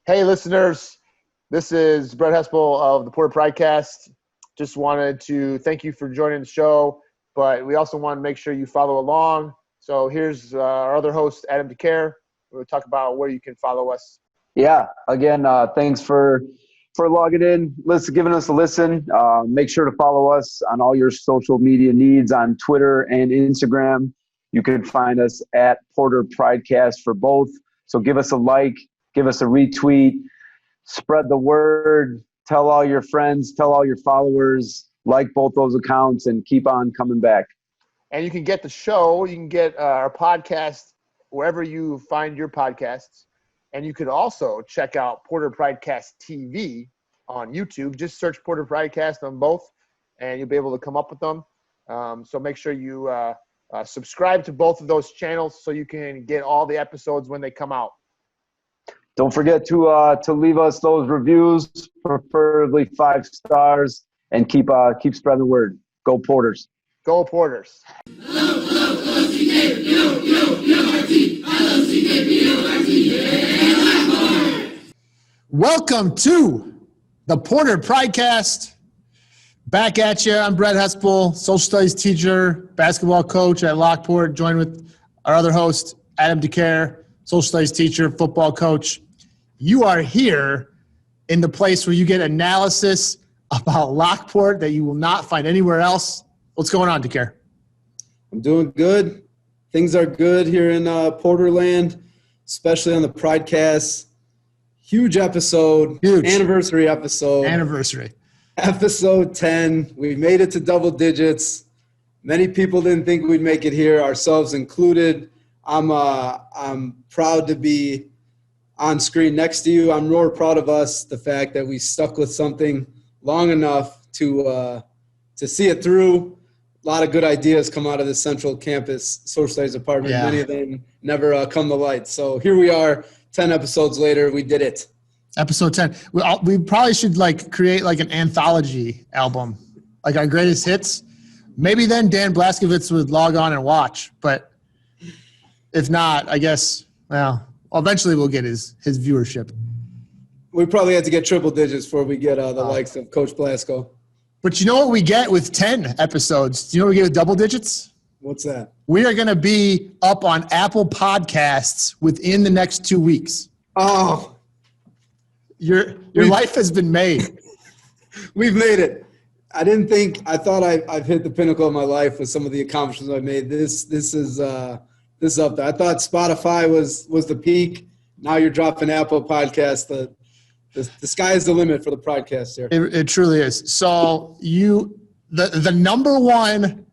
Hey, listeners. This is Brett Hespel of the Porter Pridecast. Just wanted to thank you for joining the show, but we also want to make sure you follow along. So here's our other host, Adam DeCare. We'll talk about where you can follow us. Yeah, again, thanks for logging in, giving us a listen. Make sure to follow us on all your social media needs on Twitter and Instagram. You can find us at Porter Pridecast for both. So give us a like, give us a retweet, spread the word, tell all your friends, tell all your followers, like both those accounts, and keep on coming back. And you can get the show, you can get our podcast wherever you find your podcasts. And you could also check out Porter Pridecast TV on YouTube. Just search Porter Pridecast on both, and you'll be able to come up with them. So make sure you subscribe to both of those channels so you can get all the episodes when they come out. Don't forget to leave us those reviews, preferably 5 stars, and keep spreading the word. Go Porters. Go Porters. Welcome to the Porter Pridecast. Back at you. I'm Brett Hespel, social studies teacher, basketball coach at Lockport, joined with our other host, Adam DeCare, social studies teacher, football coach. You are here in the place where you get analysis about Lockport that you will not find anywhere else. What's going on, DeCare? I'm doing good. Things are good here in Porterland, especially on the Pridecast. Huge episode. Huge. Anniversary episode. Episode 10. We made it to double digits. Many people didn't think we'd make it here, ourselves included. I'm proud to be on screen next to you. I'm more proud of us, the fact that we stuck with something long enough to see it through. A lot of good ideas come out of the Central Campus Social Studies Department. Yeah. Many of them never come to light. So here we are, 10 episodes later. We did it. Episode 10. We probably should create an anthology album, like our greatest hits. Maybe then Dan Blazkowicz would log on and watch. But if not, I guess, eventually we'll get his viewership. We probably had to get triple digits before we get the likes of Coach Blasco. But you know what we get with 10 episodes? Do you know what we get with double digits? What's that? We are going to be up on Apple Podcasts within the next 2 weeks. Oh. Your life has been made. We've made it. I thought I've hit the pinnacle of my life with some of the accomplishments I've made. This is up there. I thought Spotify was the peak. Now you're dropping Apple Podcasts. The sky is the limit for the podcast here. It truly is. So the number one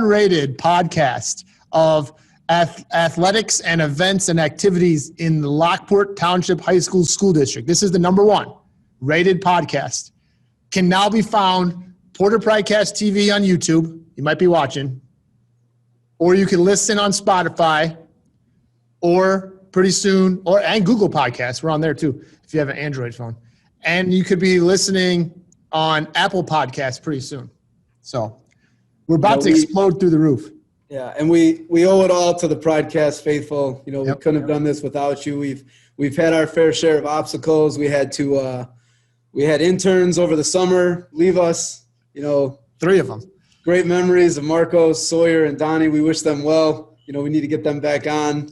rated podcast of athletics and events and activities in the Lockport Township High School District. This is the number one rated podcast. Can now be found Porter Pridecast TV on YouTube. You might be watching. Or you can listen on Spotify or pretty soon, and Google Podcasts. We're on there too if you have an Android phone. And you could be listening on Apple Podcasts pretty soon. So we're about to explode through the roof. Yeah, and we owe it all to the Pridecast faithful. We couldn't have done this without you. We've had our fair share of obstacles. We had interns over the summer leave us. 3 of them. Great memories of Marcos, Sawyer, and Donnie. We wish them well. We need to get them back on.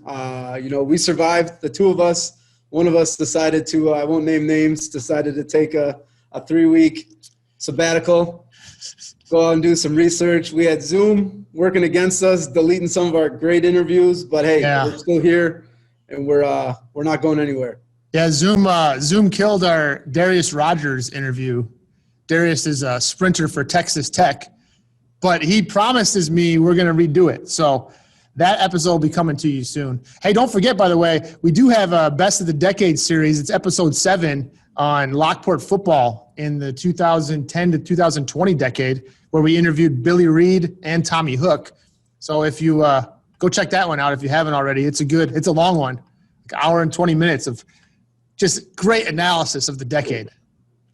We survived, the 2 of us. One of us decided to, I won't name names, decided to take a 3-week sabbatical, go out and do some research. We had Zoom working against us, deleting some of our great interviews, but hey, We're still here, and we're not going anywhere. Yeah, Zoom killed our Derrius Rodgers interview. Derrius is a sprinter for Texas Tech, but he promised me we're going to redo it. So that episode will be coming to you soon. Hey, don't forget, by the way, we do have a Best of the Decade series. It's episode 7 on Lockport football in the 2010 to 2020 decade, where we interviewed Billy Reed and Tommy Hook. So if you go check that one out if you haven't already, it's a long one, like an hour and 20 minutes of just great analysis of the decade.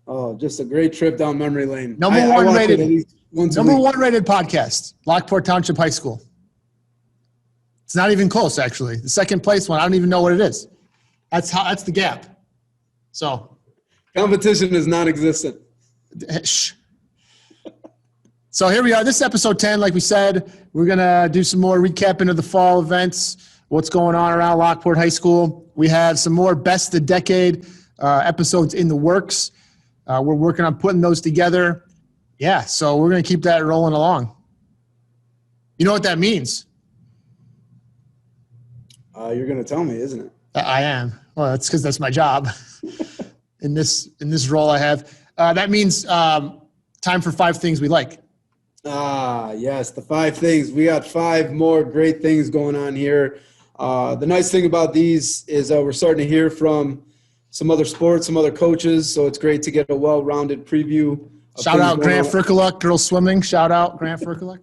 Oh, just a great trip down memory lane. Number one rated podcast, Lockport Township High School. It's not even close, actually. The second place one, I don't even know what it is. That's the gap. So competition is non-existent. Shh. So here we are. This is episode 10. Like we said, we're going to do some more recapping of the fall events, what's going on around Lockport High School. We have some more best of the decade episodes in the works. We're working on putting those together. Yeah, so we're going to keep that rolling along. You know what that means? You're going to tell me, isn't it? I am. Well, that's because that's my job in this role I have. That means time for 5 things we like. Yes, the 5 things. We got 5 more great things going on here. The nice thing about these is we're starting to hear from some other sports, some other coaches, so it's great to get a well-rounded preview. Shout out Grant Ferkeluk, girls swimming. Shout out Grant Ferkeluk.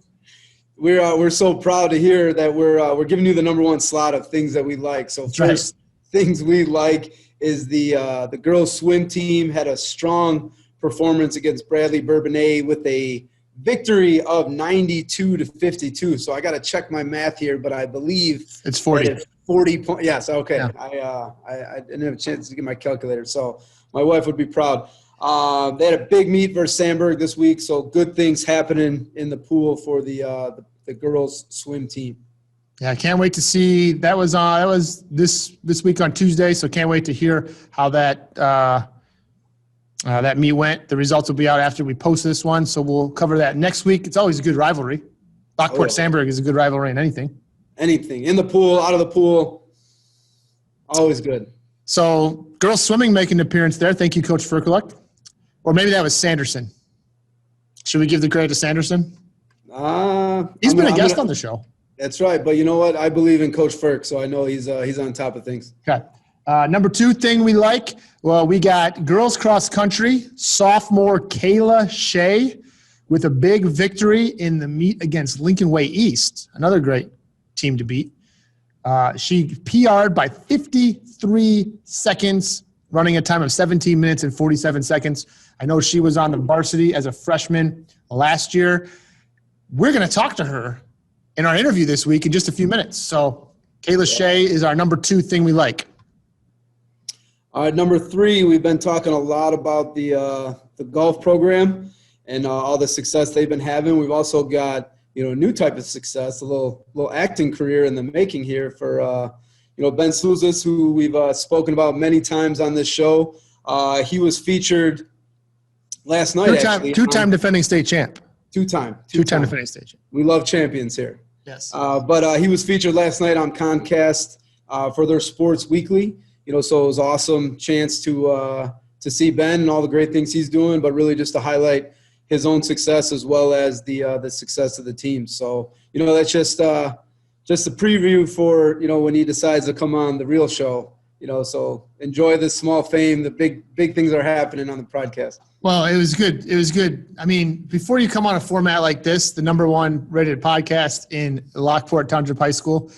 We're so proud to hear that we're giving you the number 1 slot of things that we like. So first things we like is the girls swim team had a strong performance against Bradley Bourbonnais with a victory of 92-52. So I got to check my math here, but I believe it's 40. 40 points. Yes, okay. Yeah. I didn't have a chance to get my calculator, so my wife would be proud. They had a big meet versus Sandburg this week, so good things happening in the pool for the girls swim team. Yeah, I can't wait to see. That was this week on Tuesday, so can't wait to hear how that meet went. The results will be out after we post this one, so we'll cover that next week. It's always a good rivalry. Lockport Sandburg is a good rivalry in anything. Anything. In the pool, out of the pool, always good. So girls swimming making an appearance there. Thank you, Coach Ferkeluk. Or maybe that was Sanderson. Should we give the credit to Sanderson? He's been a guest on the show. That's right, but you know what? I believe in Coach Ferk, so I know he's on top of things. Okay. Number 2 thing we like, well, we got girls cross country, sophomore Kayla Shea with a big victory in the meet against Lincoln Way East, another great team to beat. She PR'd by 53 seconds, running a time of 17 minutes and 47 seconds. I know she was on the varsity as a freshman last year. We're going to talk to her in our interview this week in just a few minutes. So Kayla Shea is our number 2 thing we like. All right, number 3, we've been talking a lot about the golf program and all the success they've been having. We've also got a new type of success, a little acting career in the making here for Ben Souzas, who we've spoken about many times on this show. He was featured last night. Two-time defending state champ. Two-time defending state champ. We love champions here. Yes. But he was featured last night on Comcast for their Sports Weekly. So it was an awesome chance to see Ben and all the great things he's doing, but really just to highlight his own success as well as the success of the team. So that's just a preview for when he decides to come on the real show. So enjoy this small fame. The big things are happening on the Pridecast. Well, it was good. It was good. I mean, before you come on a format like this, the number 1 rated podcast in Lockport Township High School,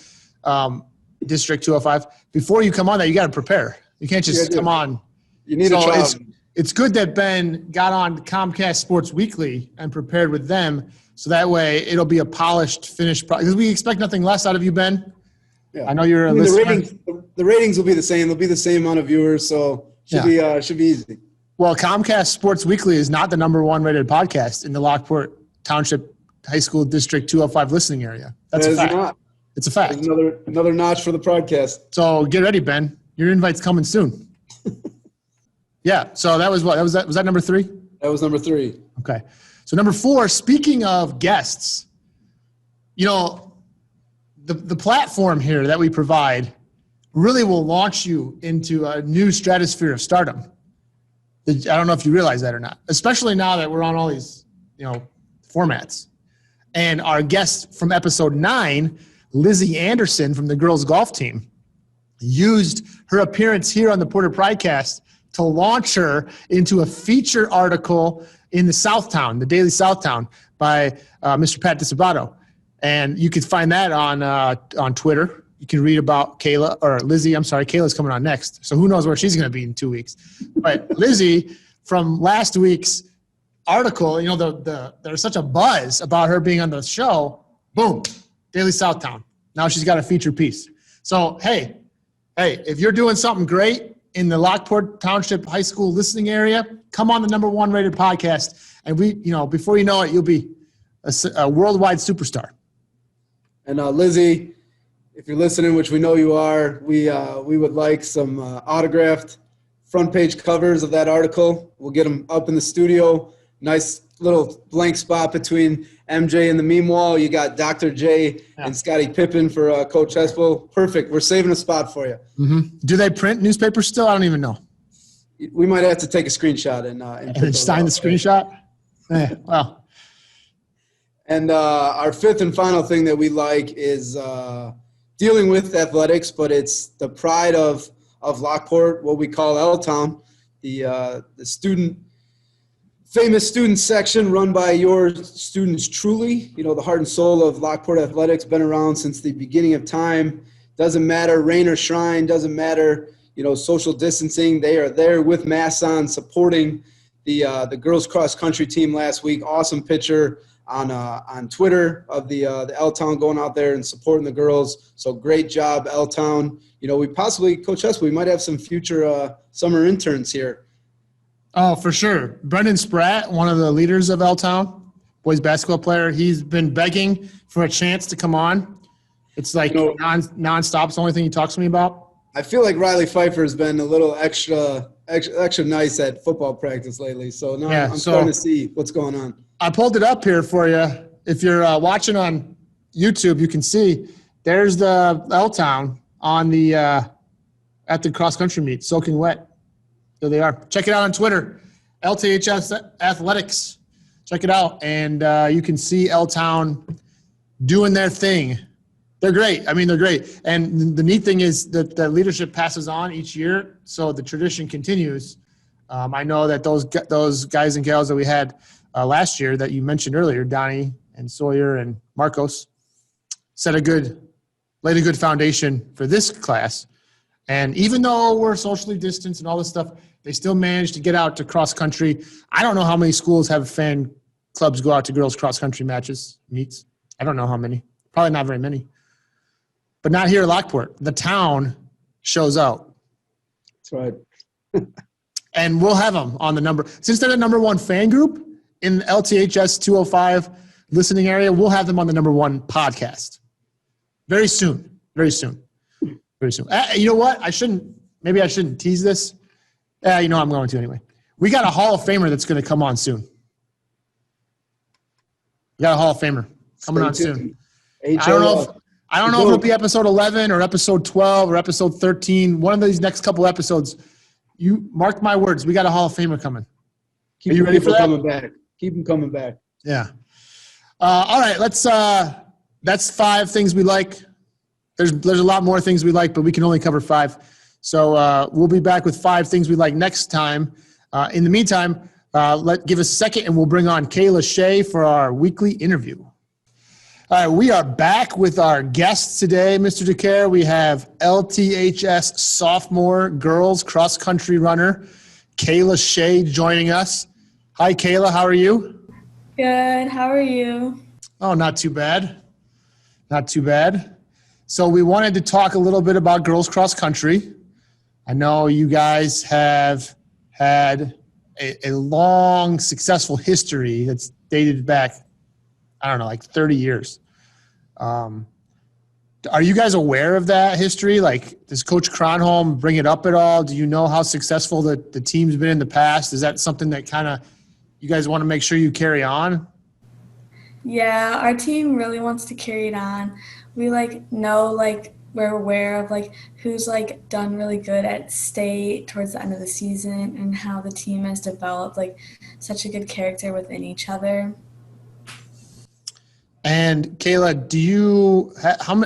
District 205, before you come on that, you got to prepare. You can't just come on. You need a trial. It's good that Ben got on Comcast Sports Weekly and prepared with them, so that way it'll be a polished, finished product. Because we expect nothing less out of you, Ben. Yeah. I know you're a listener. The ratings will be the same. They'll be the same amount of viewers, so should be easy. Well, Comcast Sports Weekly is not the number 1 rated podcast in the Lockport Township High School District 205 listening area. That's a fact. Not. It's a fact. It's another notch for the podcast. So get ready, Ben. Your invite's coming soon. Yeah. So that was what? Was that number 3? That was number 3. Okay. So number 4, speaking of guests, the platform here that we provide really will launch you into a new stratosphere of stardom. I don't know if you realize that or not, especially now that we're on all these, formats. And our guest from episode 9, Lizzie Anderson from the girls golf team, used her appearance here on the Porter Pridecast to launch her into a feature article in the Southtown, the Daily Southtown, by Mr. Pat DiSabato. And you can find that on Twitter. You can read about Lizzie. I'm sorry, Kayla's coming on next. So who knows where she's going to be in 2 weeks. But Lizzie, from last week's article, there's such a buzz about her being on the show. Boom, Daily Southtown. Now she's got a feature piece. So, hey, if you're doing something great in the Lockport Township High School listening area, come on the number one rated podcast. And before you know it, you'll be a worldwide superstar. And Lizzie, if you're listening, which we know you are, we would like some autographed front page covers of that article. We'll get them up in the studio. Nice little blank spot between MJ and the meme wall. You got Dr. J and Scottie Pippen for Coach Hespel. Perfect. We're saving a spot for you. Mm-hmm. Do they print newspapers still? I don't even know. We might have to take a screenshot and sign the screenshot. Well. And our fifth and final thing that we like is dealing with athletics, but it's the pride of Lockport, what we call L-Town, the famous student section run by your students truly. The heart and soul of Lockport athletics, been around since the beginning of time. Doesn't matter rain or shine, doesn't matter, social distancing. They are there with masks on, supporting the girls cross country team last week. Awesome picture on Twitter of the L-Town going out there and supporting the girls. So great job, L-Town. We possibly, Coach Hespel, we might have some future summer interns here. Oh, for sure. Brendan Spratt, one of the leaders of L-Town, boys basketball player, he's been begging for a chance to come on. It's like nonstop. It's the only thing he talks to me about. I feel like Riley Pfeiffer has been a little extra nice at football practice lately. So now I'm starting to see what's going on. I pulled it up here for you. If you're watching on YouTube, you can see there's the L-Town on the at the cross country meet, soaking wet. There they are. Check it out on Twitter, LTHS Athletics. Check it out, and you can see L-Town doing their thing. They're great. They're great. And the neat thing is that the leadership passes on each year, so the tradition continues. I know that those guys and gals that we had last year that you mentioned earlier, Donnie and Sawyer and Marcos, laid a good foundation for this class. And even though we're socially distanced and all this stuff, they still managed to get out to cross country. I don't know how many schools have fan clubs go out to girls cross country meets. I don't know how many. Probably not very many. But not here at Lockport. The town shows out. That's right. And we'll have them on the number. Since they're the number one fan group in the LTHS 205 listening area, we'll have them on the number one podcast. Very soon. Very soon. Very soon. You know what? Maybe I shouldn't tease this. I'm going to anyway. We got a Hall of Famer that's going to come on soon. We got a Hall of Famer coming on soon. I don't know if it'll be episode 11 or episode 12 or episode 13. One of these next couple episodes. You mark my words. We got a Hall of Famer coming. Are you ready for that? Keep them coming back. Yeah. All right. That's 5 things we like. There's a lot more things we like, but we can only cover 5. So we'll be back with 5 things we like next time. In the meantime, give us a second and we'll bring on Kayla Shea for our weekly interview. All right, we are back with our guests today, Mr. DeCare. We have LTHS sophomore girls cross country runner Kayla Shea joining us. Hi, Kayla. How are you? Good. How are you? Oh, not too bad. Not too bad. So we wanted to talk a little bit about girls cross country. I know you guys have had a long, successful history that's dated back, I don't know, like 30 years. Are you guys aware of that history? Like, does Coach Cronholm bring it up at all? Do you know how successful the team's been in the past? Is that something that kind of you guys want to make sure you carry on? Yeah, our team really wants to carry it on. We we're aware of who's done really good at state towards the end of the season and how the team has developed such a good character within each other. And Kayla, do you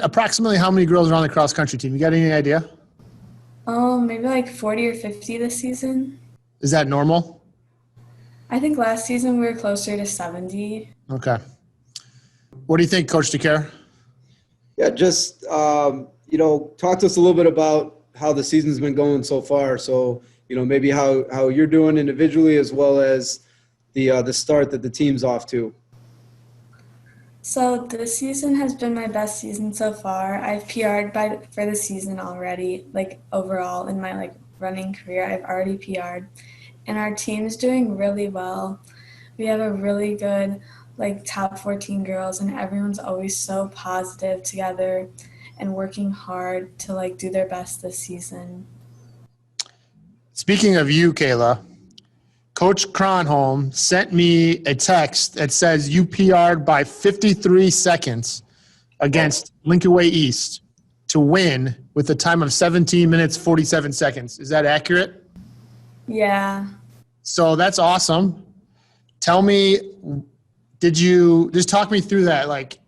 approximately how many girls are on the cross country team? You got any idea? Maybe 40 or 50 this season. Is that normal? I think last season we were closer to 70. Okay. What do you think, Coach DeCare? Yeah, just talk to us a little bit about how the season's been going so far. So, maybe how you're doing individually as well as the start that the team's off to. So this season has been my best season so far. I've PR'd for the season already, overall in my running career, I've already PR'd. And our team is doing really well. We have a really good, like, top 14 girls, and everyone's always so positive together and working hard to, like, do their best this season. Speaking of you, Kayla, Coach Cronholm sent me a text that says you PR'd by 53 seconds against Lincoln Way East to win with a time of 17 minutes, 47 seconds. Is that accurate? Yeah. So that's awesome. Tell me, did you just talk me through that? Like,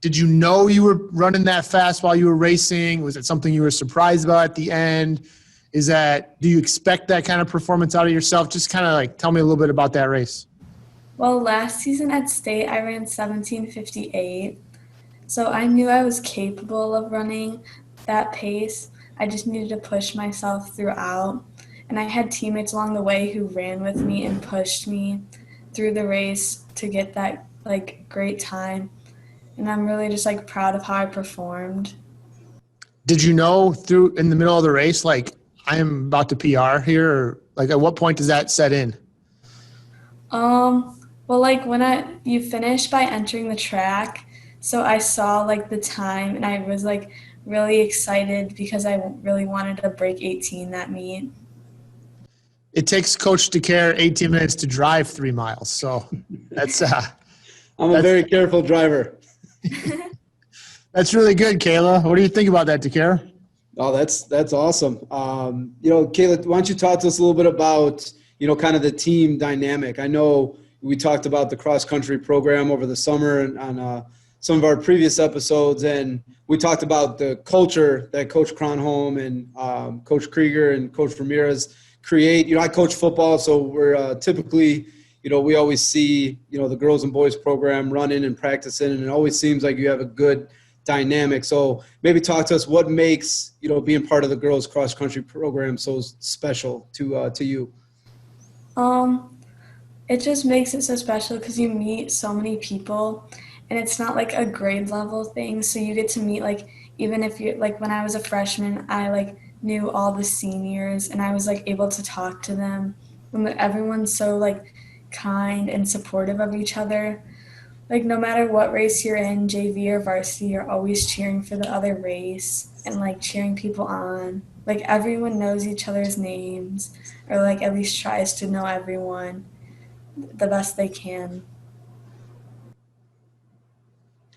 did you know you were running that fast while you were racing? Was it something you were surprised about at the end? Do you expect that kind of performance out of yourself? Just kind of like tell me a little bit about that race. Well, last season at state, I ran 17:58. So I knew I was capable of running that pace. I just needed to push myself throughout. And I had teammates along the way who ran with me and pushed me through the race to get that, like, great time. And I'm really just, like, proud of how I performed. Did you know in the middle of the race, like, I am about to PR here? Or, like, at what point does that set in? Well, like, you finish by entering the track, so I saw, like, the time, and I was, like, really excited because I really wanted to break 18 that meet. It takes Coach DeCare 18 minutes to drive 3 miles, so that's I'm a very careful driver. That's really good, Kayla. What do you think about that, DeCare? Oh, that's awesome. Kayla, why don't you talk to us a little bit about, kind of the team dynamic? I know we talked about the cross country program over the summer and on some of our previous episodes, and we talked about the culture that Coach Cronholm and Coach Krieger and Coach Ramirez create. I coach football, so we're typically, we always see, the girls and boys program running and practicing, and it always seems like you have a good dynamic. So maybe talk to us what makes, being part of the girls cross country program so special to you. It just makes it so special because you meet so many people, and it's not like a grade level thing. So you get to meet, like, even if you're, like, when I was a freshman, I, like, knew all the seniors, and I was, like, able to talk to them. And everyone's so, like, kind and supportive of each other. Like, no matter what race you're in, JV or varsity, you're always cheering for the other race and, like, cheering people on. Like, everyone knows each other's names, or, like, at least tries to know everyone the best they can.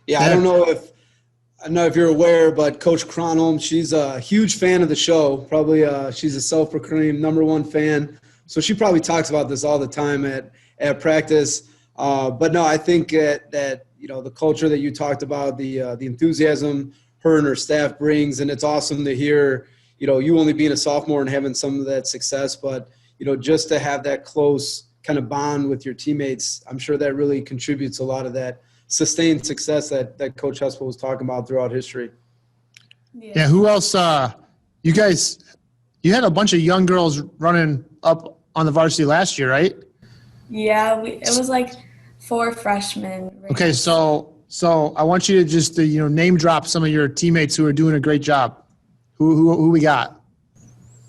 Yeah, I don't know if you're aware, but Coach Cronholm, she's a huge fan of the show. Probably she's a self-proclaimed #1 fan. So she probably talks about this all the time at practice. But no, I think that the culture that you talked about, the enthusiasm her and her staff brings, and it's awesome to hear, you only being a sophomore and having some of that success, but just to have that close kind of bond with your teammates, I'm sure that really contributes a lot of that sustained success that Coach Hespel was talking about throughout history. Yeah. Who else? You had a bunch of young girls running up on the varsity last year, right? Yeah, it was like 4 freshmen. Okay, so I want you to just name drop some of your teammates who are doing a great job. Who we got?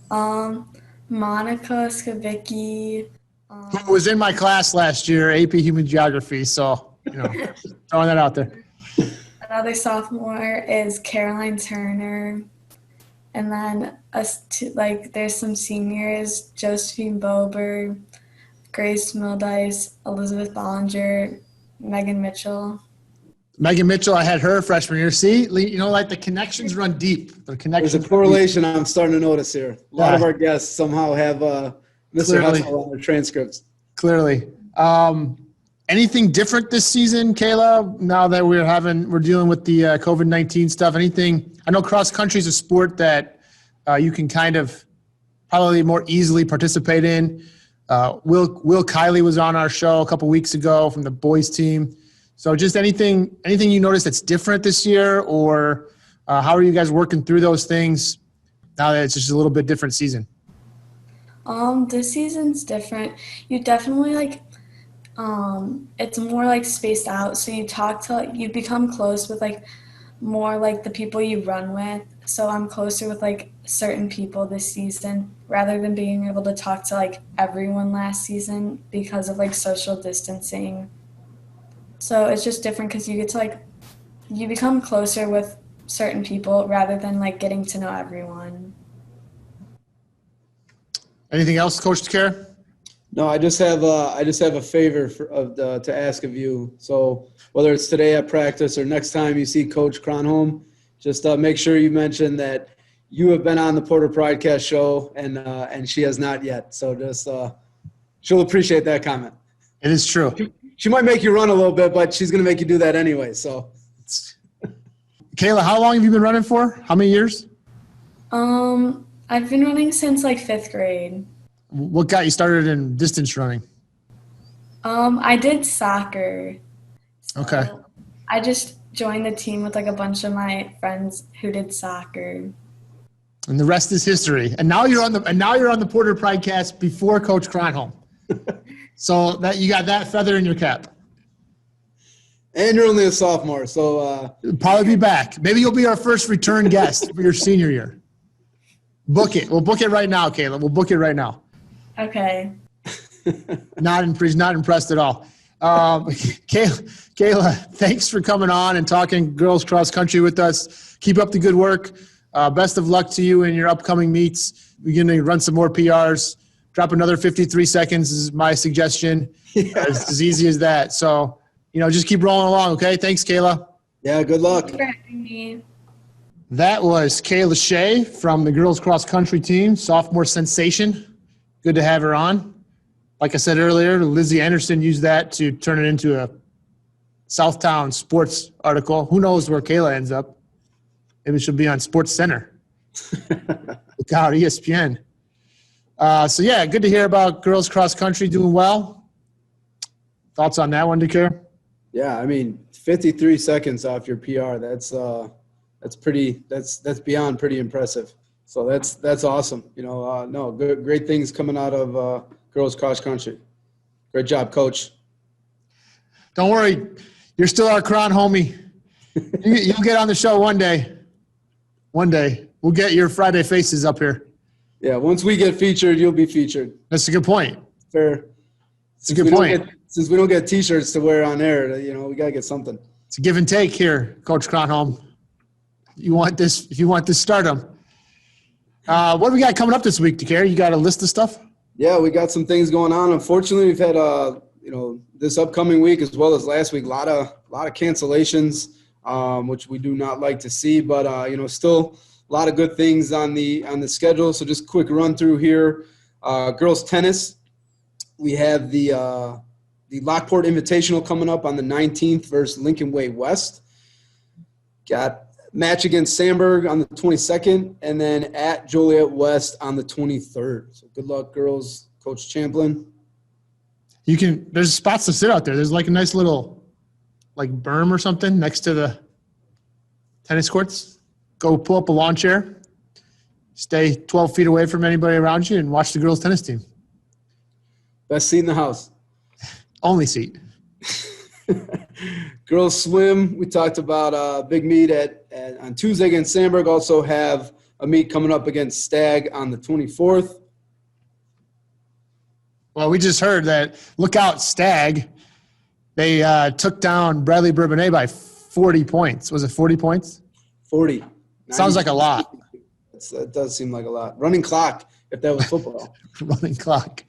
Monica Skavicki. Who was in my class last year, AP Human Geography. So throwing that out there. Another sophomore is Caroline Turner. And then there's some seniors, Josephine Bober, Grace Mildice, Elizabeth Bollinger, Megan Mitchell. Megan Mitchell, I had her freshman year. See, like the connections run deep. There's a correlation I'm starting to notice here. A lot of our guests somehow have Mr. Hespel on their transcripts. Clearly. Anything different this season, Kayla, now that we're dealing with the COVID-19 stuff? Anything? I know cross country is a sport that you can kind of probably more easily participate in. Will Kiley was on our show a couple weeks ago from the boys team. So just anything you notice that's different this year, or how are you guys working through those things now that it's just a little bit different season? This season's different. You definitely it's more like spaced out. So you become close with more the people you run with. So I'm closer with certain people this season rather than being able to talk to like everyone last season because of like social distancing. So it's just different because you get to like, you become closer with certain people rather than like getting to know everyone. Anything else, Coach Takara? No, I just have a favor to ask of you. So whether it's today at practice or next time you see Coach Cronholm, just make sure you mention that you have been on the Porter Pridecast show and she has not yet. So just she'll appreciate that comment. It is true. She might make you run a little bit, but she's going to make you do that anyway. So, Kayla, how long have you been running for? How many years? I've been running since like 5th grade. What got you started in distance running? I did soccer. So Okay. I just joined the team with like a bunch of my friends who did soccer. And the rest is history. And now you're on the Porter Pridecast before Coach Cronholm. So that you got that feather in your cap. and you're only a sophomore, so Probably be back. Maybe you'll be our first return guest for your senior year. Book it. We'll book it right now, Kayla. We'll book it right now. Okay. Not impressed at all. Kayla, thanks for coming on and talking girls cross country with us. Keep up the good work. Best of luck to you in your upcoming meets. We're going to run some more PRs. Drop another 53 seconds is my suggestion. yeah. It's as easy as that. So, just keep rolling along, okay? Thanks, Kayla. Yeah, good luck. Thanks for having me. That was Kayla Shea from the girls cross country team, sophomore sensation. Good to have her on. Like I said earlier, Lizzie Anderson used that to turn it into a Southtown sports article. Who knows where Kayla ends up? Maybe she'll be on Sports Center. Look out, ESPN. So, yeah, good to hear about girls cross country doing well. Thoughts on that one, Dakar? Yeah, I mean, 53 seconds off your PR. That's beyond pretty impressive. So that's awesome. Great things coming out of girls cross country. Great job, Coach. Don't worry, you're still our Cron homie. You'll get on the show one day. One day, we'll get your Friday faces up here. Yeah, once we get featured, you'll be featured. That's a good point. Fair. It's a good point. Since we don't get T-shirts to wear on air, we gotta get something. It's a give and take here, Coach Cronholm. If you want this stardom. What do we got coming up this week, Dakar? You got a list of stuff? Yeah, we got some things going on. Unfortunately, we've had this upcoming week as well as last week, a lot of cancellations, which we do not like to see. But still a lot of good things on the schedule. So just quick run through here. Girls tennis, we have the Lockport Invitational coming up on the 19th versus Lincoln Way West. Got match against Sandburg on the 22nd, and then at Joliet West on the 23rd. So good luck, girls. Coach Champlin. There's spots to sit out there. There's like a nice little berm or something next to the tennis courts. Go pull up a lawn chair, stay 12 feet away from anybody around you, and watch the girls tennis team. Best seat in the house. Only seat. Girls swim, we talked about big meet on Tuesday against Sandburg. Also have a meet coming up against Stagg on the 24th. Well, we just heard that, look out, Stagg. They took down Bradley Bourbonnais by 40 points. Was it 40 points? 40. Sounds like a lot. That does seem like a lot. Running clock, if that was football. Running clock.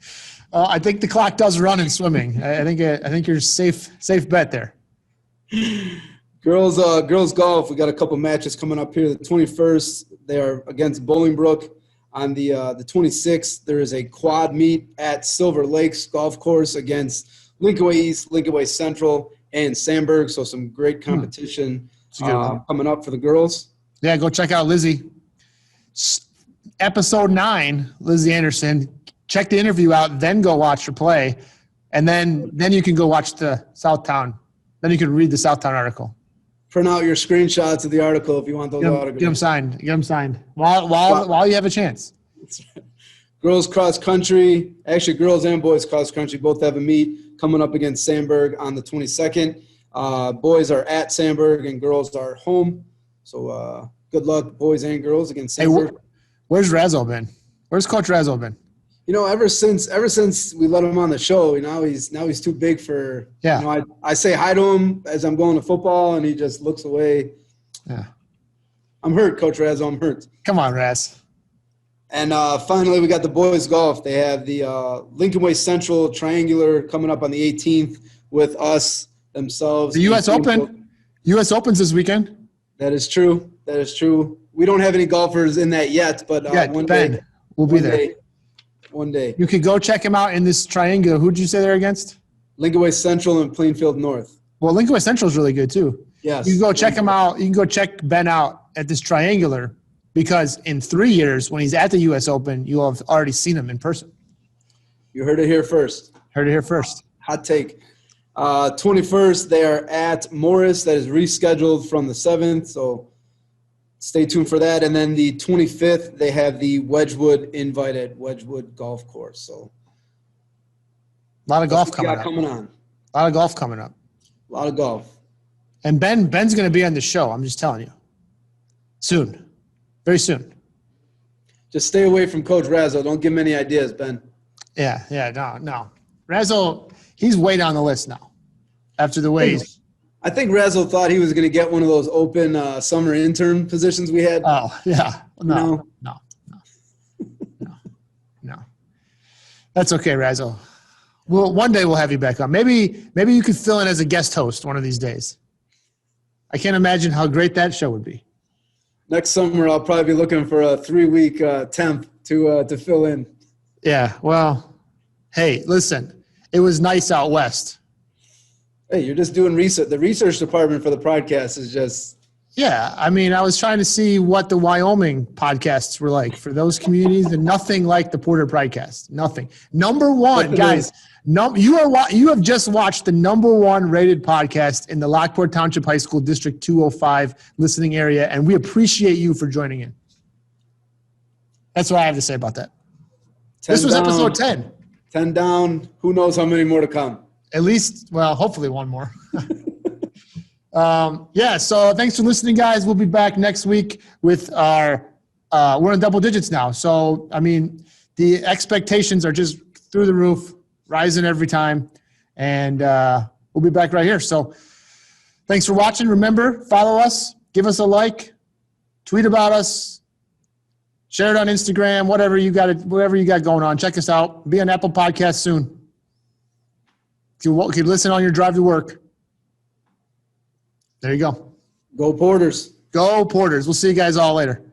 I think the clock does run in swimming. I think you're safe bet there. Girls golf. We got a couple matches coming up here. The 21st, they are against Bolingbrook. On the 26th, there is a quad meet at Silver Lakes Golf Course against Lincoln Way East, Lincoln Way Central, and Sandburg. So some great competition coming up for the girls. Yeah, go check out Lizzie. Episode 9, Lizzie Anderson. Check the interview out, then go watch her play, and then you can go watch the Southtown. Then you can read the Southtown article. Print out your screenshots of the article if you want those autographs. Get them signed. While you have a chance. Girls cross country, actually girls and boys cross country both have a meet coming up against Sandburg on the 22nd. Boys are at Sandburg and girls are home. So good luck, boys and girls, against Sandburg. Hey, Where's Razzo been? Where's Coach Razzo been? Ever since we let him on the show, now he's too big for. Yeah. I say hi to him as I'm going to football, and he just looks away. Yeah. I'm hurt, Coach Razzo. I'm hurt. Come on, Raz. And finally, we got the boys golf. They have the Lincoln Way Central Triangular coming up on the 18th with us themselves. The U.S. Open. U.S. Open's this weekend. That is true. We don't have any golfers in that yet, but one Ben day will be there. One day. You could go check him out in this triangular. Who'd you say they're against? Lincoln Way Central and Plainfield North. Well, Lincoln Way Central is really good too. Yes. You can go check him out. You can go check Ben out at this triangular because in 3 years, when he's at the U.S. Open, you'll have already seen him in person. You heard it here first. Heard it here first. Hot take. 21st, they are at Morris. That is rescheduled from the 7th, so stay tuned for that. And then the 25th, they have the Wedgwood invite at Wedgwood Golf Course. So a lot of golf coming up. A lot of golf coming up. A lot of golf. And Ben's going to be on the show. I'm just telling you. Soon. Very soon. Just stay away from Coach Razzo. Don't give him any ideas, Ben. Yeah, no. Razzo, he's way down the list now after the way he's – I think Razzo thought he was going to get one of those open summer intern positions we had. Oh, yeah. No. That's okay, Razzo. Well, one day we'll have you back on. Maybe you could fill in as a guest host one of these days. I can't imagine how great that show would be. Next summer, I'll probably be looking for a 3-week temp to fill in. Yeah, well, hey, listen, it was nice out west. Hey, you're just doing research. The research department for the podcast is just – yeah, I mean, I was trying to see what the Wyoming podcasts were like for those communities, and nothing like the Porter Pridecast. Nothing. Number one, guys. You have just watched the number one rated podcast in the Lockport Township High School District 205 listening area, and we appreciate you for joining in. That's what I have to say about that. This was episode 10. 10 down. Who knows how many more to come? At least, well, hopefully one more. So thanks for listening, guys. We'll be back next week with our we're in double digits now. So, I mean, the expectations are just through the roof, rising every time. And we'll be back right here. So thanks for watching. Remember, follow us, give us a like, tweet about us, share it on Instagram, whatever you got going on. Check us out. Be on Apple Podcasts soon. You can listen on your drive to work. There you go. Go Porters. Go Porters. We'll see you guys all later.